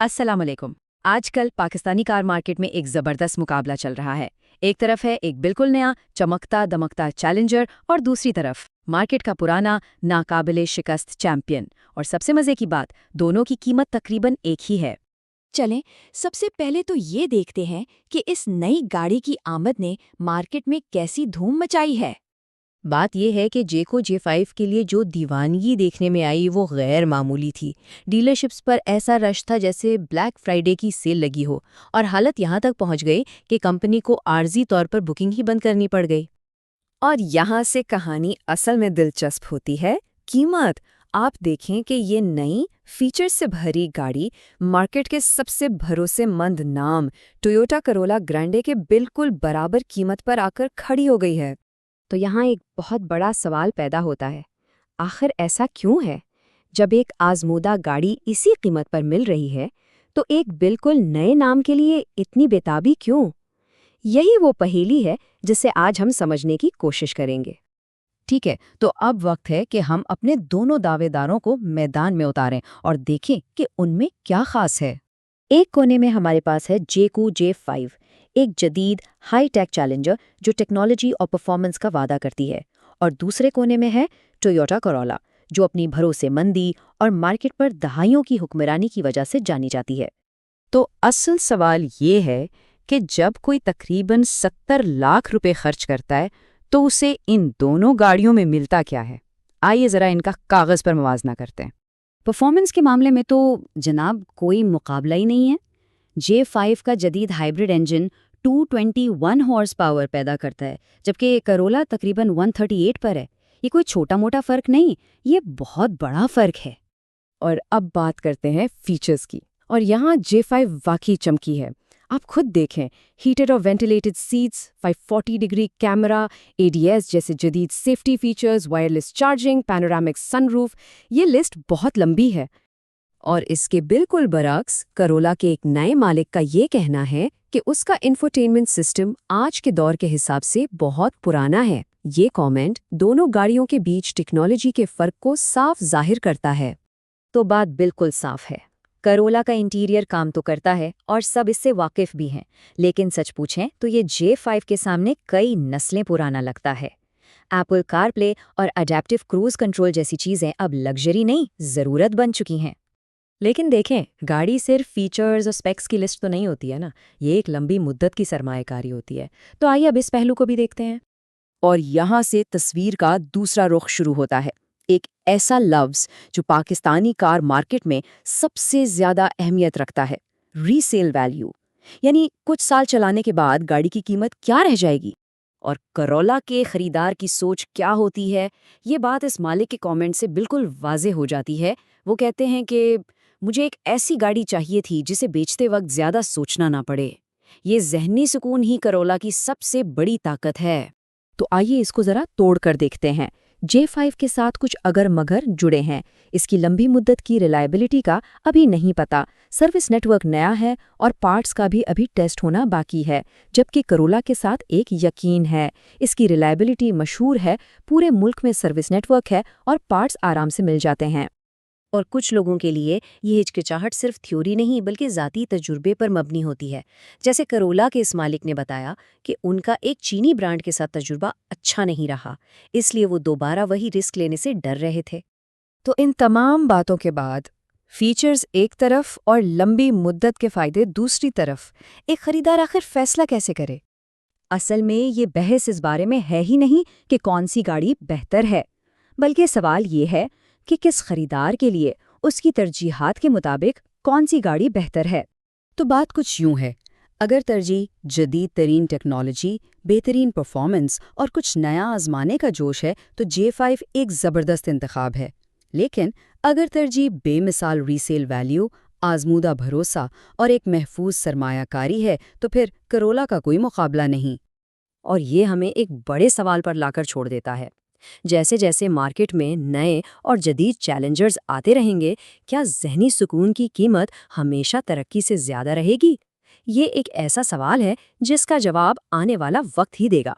अस्सलाम वालेकुम। आजकल पाकिस्तानी कार मार्केट में एक ज़बरदस्त मुकाबला चल रहा है। एक तरफ है एक बिल्कुल नया चमकता दमकता चैलेंजर और दूसरी तरफ मार्केट का पुराना नाकाबिले शिकस्त चैंपियन। और सबसे मज़े की बात, दोनों की कीमत तकरीबन एक ही है। चलें, सबसे पहले तो ये देखते हैं कि इस नई गाड़ी की आमद ने मार्केट में कैसी धूम मचाई है। बात यह है कि जेको J5 के लिए जो दीवानगी देखने में आई वो गैर मामूली थी। डीलरशिप्स पर ऐसा रश था जैसे ब्लैक फ्राइडे की सेल लगी हो, और हालत यहाँ तक पहुँच गई कि कंपनी को आर्जी तौर पर बुकिंग ही बंद करनी पड़ गई। और यहाँ से कहानी असल में दिलचस्प होती है। कीमत, आप देखें कि ये नई फीचर से भरी गाड़ी मार्केट के सबसे भरोसेमंद नाम टोयोटा करोला ग्रैंडे के बिल्कुल बराबर कीमत पर आकर खड़ी हो गई है। तो यहाँ एक बहुत बड़ा सवाल पैदा होता है, आखिर ऐसा क्यों है? जब एक आजमूदा गाड़ी इसी कीमत पर मिल रही है, तो एक बिल्कुल नए नाम के लिए इतनी बेताबी क्यों? यही वो पहेली है जिसे आज हम समझने की कोशिश करेंगे। ठीक है, तो अब वक्त है कि हम अपने दोनों दावेदारों को मैदान में उतारें और देखें कि उनमें क्या खास है। एक कोने में हमारे पास है जेकू J5, एक जदीद हाई टेक चैलेंजर जो टेक्नोलॉजी और परफॉर्मेंस का वादा करती है। और दूसरे कोने में है टोयोटा करोला, जो अपनी भरोसेमंदी और मार्केट पर दहाइयों की हुक्मरानी की वजह से जानी जाती है। तो असल सवाल ये है कि जब कोई तकरीबन 70 लाख रुपए खर्च करता है तो उसे इन दोनों गाड़ियों में मिलता क्या है। आइए ज़रा इनका कागज़ पर मुवाजना करते हैं। परफॉर्मेंस के मामले में तो जनाब कोई मुकाबला ही नहीं है। J5 का जदीद हाइब्रिड इंजन 221 हॉर्स पावर पैदा करता है, जबकि करोला तकरीबन 138 पर है। ये कोई छोटा मोटा फ़र्क नहीं, ये बहुत बड़ा फ़र्क है। और अब बात करते हैं फीचर्स की, और यहाँ J5 वाकई चमकी है। आप खुद देखें, हीटेड और ventilated seats, 540 degree camera, ADS जैसे जदीद safety features, wireless charging, panoramic sunroof, ये लिस्ट बहुत लंबी है। और इसके बिल्कुल बरक्स करोला के एक नए मालिक का ये कहना है कि उसका इंफोटेनमेंट सिस्टम आज के दौर के हिसाब से बहुत पुराना है। ये कमेंट दोनों गाड़ियों के बीच टेक्नोलॉजी के फ़र्क को साफ जाहिर करता है। तो बात बिल्कुल साफ है, करोला का इंटीरियर काम तो करता है और सब इससे वाकिफ भी हैं, लेकिन सच पूछें तो ये J5 के सामने कई नस्लें पुराना लगता है। एप्पल कारप्ले और अडैप्टिव क्रूज कंट्रोल जैसी चीज़ें अब लग्जरी नहीं, ज़रूरत बन चुकी हैं। लेकिन देखें, गाड़ी सिर्फ फीचर्स और स्पेक्स की लिस्ट तो नहीं होती है ना, ये एक लंबी मुद्दत की सरमाएकारी होती है। तो आइए अब इस पहलू को भी देखते हैं। और यहाँ से तस्वीर का दूसरा रुख शुरू होता है, एक ऐसा लफ्ज़ जो पाकिस्तानी कार मार्केट में सबसे ज़्यादा अहमियत रखता है, रीसेल वैल्यू। यानी कुछ साल चलाने के बाद गाड़ी की कीमत क्या रह जाएगी। और करोला के खरीदार की सोच क्या होती है, ये बात इस मालिक के कमेंट से बिल्कुल वाज़े हो जाती है। वो कहते हैं कि मुझे एक ऐसी गाड़ी चाहिए थी जिसे बेचते वक्त ज़्यादा सोचना ना पड़े। ये ज़हनी सुकून ही करोला की सबसे बड़ी ताकत है। तो आइए इसको ज़रा तोड़ कर देखते हैं। J5 के साथ कुछ अगर मगर जुड़े हैं। इसकी लंबी मुद्दत की रिलायबिलिटी का अभी नहीं पता, सर्विस नेटवर्क नया है और पार्ट्स का भी अभी टेस्ट होना बाकी है, जबकि करोला के साथ एक यकीन है। इसकी रिलायबिलिटी मशहूर है, पूरे मुल्क में सर्विस नेटवर्क है और पार्ट्स आराम से मिल जाते हैं। और कुछ लोगों के लिए ये हिचकिचाहट सिर्फ थ्योरी नहीं बल्कि ज़ाती तजुर्बे पर मबनी होती है। जैसे करोला के इस मालिक ने बताया कि उनका एक चीनी ब्रांड के साथ तजुर्बा अच्छा नहीं रहा, इसलिए वो दोबारा वही रिस्क लेने से डर रहे थे। तो इन तमाम बातों के बाद फीचर्स एक तरफ और लंबी मुद्दत के फ़ायदे दूसरी तरफ, एक खरीदार आखिर फैसला कैसे करे? असल में ये बहस इस बारे में है ही नहीं कि कौन सी गाड़ी बेहतर है, बल्कि सवाल ये है कि किस खरीदार के लिए उसकी तरजीहात के मुताबिक कौन सी गाड़ी बेहतर है। तो बात कुछ यूं है, अगर तरजीह जदीद तरीन टेक्नोलॉजी, बेहतरीन परफॉर्मेंस और कुछ नया आजमाने का जोश है तो J5 एक ज़बरदस्त इंतखाब है। लेकिन अगर तरजीह बेमिसाल रीसेल वैल्यू, आजमूदा भरोसा और एक महफूज सरमायाकारी है तो फिर करोला का कोई मुकाबला नहीं। और ये हमें एक बड़े सवाल पर लाकर छोड़ देता है, जैसे जैसे मार्केट में नए और जदीद चैलेंजर्स आते रहेंगे, क्या ज़हनी सुकून की कीमत हमेशा तरक्की से ज़्यादा रहेगी? ये एक ऐसा सवाल है जिसका जवाब आने वाला वक्त ही देगा।